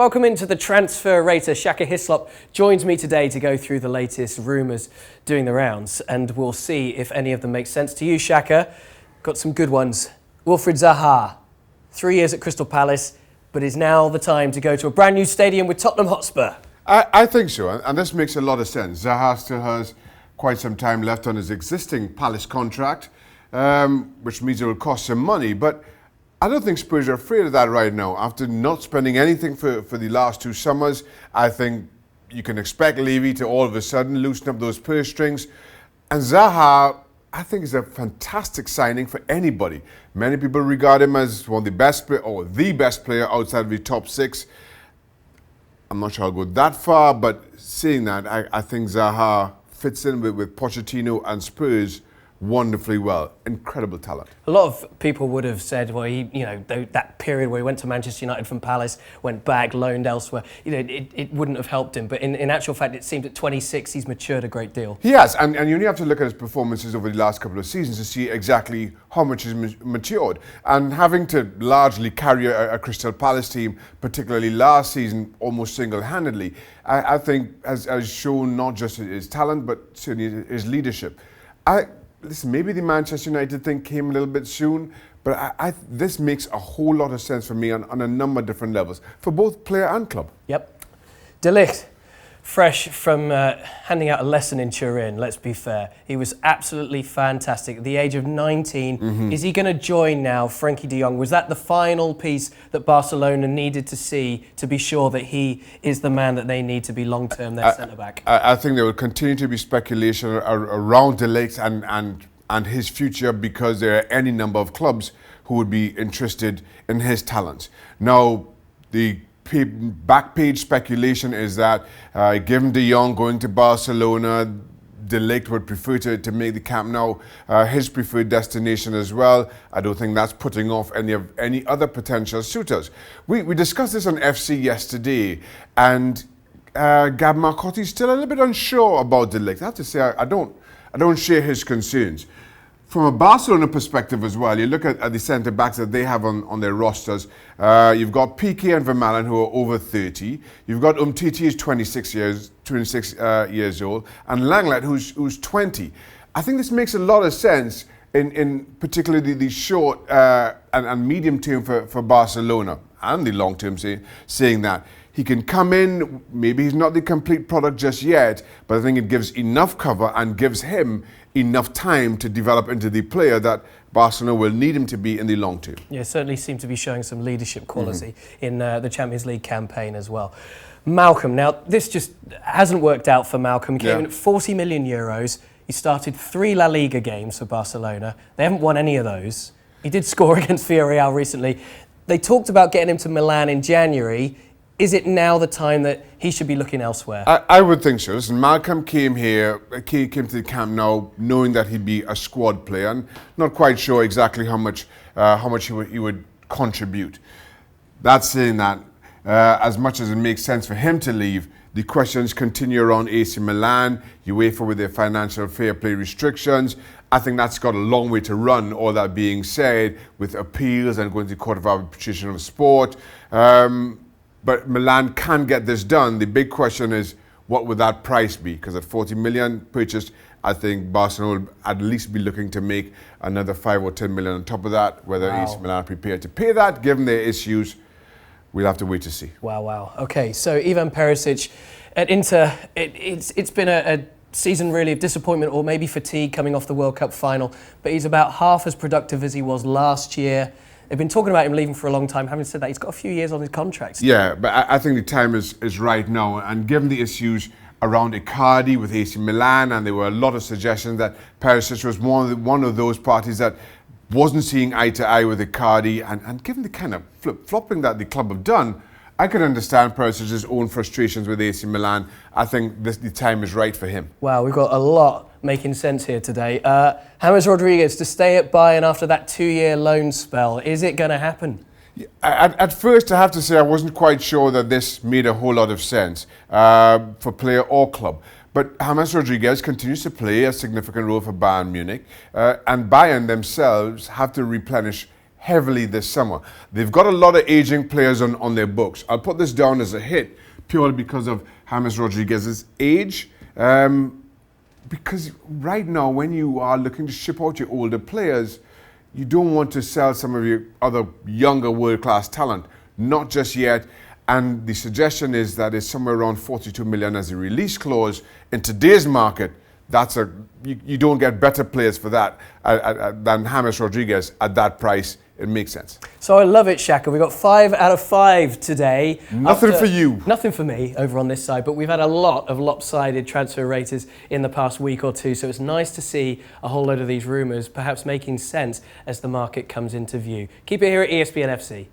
Welcome into the Transfer Rater. Shaka Hislop joins me today to go through the latest rumours doing the rounds, and we'll see if any of them make sense to you, Shaka. Got some good ones. Wilfried Zaha, 3 years at Crystal Palace, but is now the time to go to a brand new stadium with Tottenham Hotspur. I think so, and this makes a lot of sense. Zaha still has quite some time left on his existing Palace contract, which means it will cost some money, but I don't think Spurs are afraid of that right now. After not spending anything for the last 2 summers, I think you can expect Levy to all of a sudden loosen up those purse strings. And Zaha, I think, is a fantastic signing for anybody. Many people regard him as one of the best or the best player outside of the top 6. I'm not sure I'll go that far, but saying that, I think Zaha fits in with Pochettino and Spurs wonderfully well. Incredible talent. A lot of people would have said, well, that period where he went to Manchester United from Palace, went back, loaned elsewhere, it wouldn't have helped him. But in actual fact, it seems at 26, he's matured a great deal. He has, and you only have to look at his performances over the last couple of seasons to see exactly how much he's matured. And having to largely carry a Crystal Palace team, particularly last season, almost single-handedly, I think has shown not just his talent, but certainly his leadership. Listen, maybe the Manchester United thing came a little bit soon, but this makes a whole lot of sense for me on a number of different levels, for both player and club. Yep. De Ligt, fresh from handing out a lesson in Turin, let's be fair. He was absolutely fantastic at the age of 19. Mm-hmm. Is he going to join now Frenkie de Jong? Was that the final piece that Barcelona needed to see to be sure that he is the man that they need to be long-term their centre-back? I think there will continue to be speculation around De Ligt and his future, because there are any number of clubs who would be interested in his talents. Now, the back page speculation is that given De Jong going to Barcelona, De Ligt would prefer to make the Camp Nou his preferred destination as well. I don't think that's putting off any other potential suitors. We discussed this on FC yesterday, and Gab Marcotti's still a little bit unsure about De Ligt. I have to say, I don't share his concerns. From a Barcelona perspective as well, you look at the centre-backs that they have on their rosters. You've got Piqué and Vermaelen, who are over 30. You've got Umtiti, who's 26 years old, and Langlet, who's 20. I think this makes a lot of sense in particularly the short and medium term for Barcelona, and the long term, saying that he can come in. Maybe he's not the complete product just yet, but I think it gives enough cover and gives him enough time to develop into the player that Barcelona will need him to be in the long term. Yeah, certainly seemed to be showing some leadership quality in the Champions League campaign as well. Malcom, now this just hasn't worked out for Malcom. Came in at 40 million euros. He started 3 La Liga games for Barcelona. They haven't won any of those. He did score against Villarreal recently. They talked about getting him to Milan in January. Is it now the time that he should be looking elsewhere? I would think so. Listen, Malcom came to the Camp Nou knowing that he'd be a squad player, and not quite sure exactly how much he would contribute. That's saying that, as much as it makes sense for him to leave, the questions continue around AC Milan, UEFA with their financial fair play restrictions. I think that's got a long way to run, all that being said, with appeals and going to the Court of Arbitration of Sport. But Milan can get this done. The big question is, what would that price be? Because at 40 million purchased, I think Barcelona will at least be looking to make another 5 or 10 million on top of that. Whether AC Milan are prepared to pay that, given their issues, we'll have to wait to see. Wow. Okay, so Ivan Perisic at Inter, it's been a season really of disappointment or maybe fatigue coming off the World Cup final, but he's about half as productive as he was last year. They've been talking about him leaving for a long time. Having said that, he's got a few years on his contract. Yeah, but I think the time is right now. And given the issues around Icardi with AC Milan, and there were a lot of suggestions that Perisic was one of those parties that wasn't seeing eye to eye with Icardi, and given the kind of flip-flopping that the club have done, I can understand Perisic's own frustrations with AC Milan. I think the time is right for him. Wow, we've got a lot making sense here today. James Rodriguez to stay at Bayern after that 2-year loan spell. Is it going to happen? At first, I have to say I wasn't quite sure that this made a whole lot of sense for player or club. But James Rodriguez continues to play a significant role for Bayern Munich, and Bayern themselves have to replenish heavily this summer. They've got a lot of aging players on their books. I'll put this down as a hit purely because of James Rodriguez's age. Because right now, when you are looking to ship out your older players, you don't want to sell some of your other younger world-class talent, not just yet. And the suggestion is that it's somewhere around 42 million as a release clause. In today's market, you don't get better players for that than James Rodriguez at that price. It makes sense. So I love it, Shaka. We got 5 out of 5 today. Nothing for you. Nothing for me over on this side, but we've had a lot of lopsided transfer raters in the past week or two, so it's nice to see a whole load of these rumours perhaps making sense as the market comes into view. Keep it here at ESPN FC.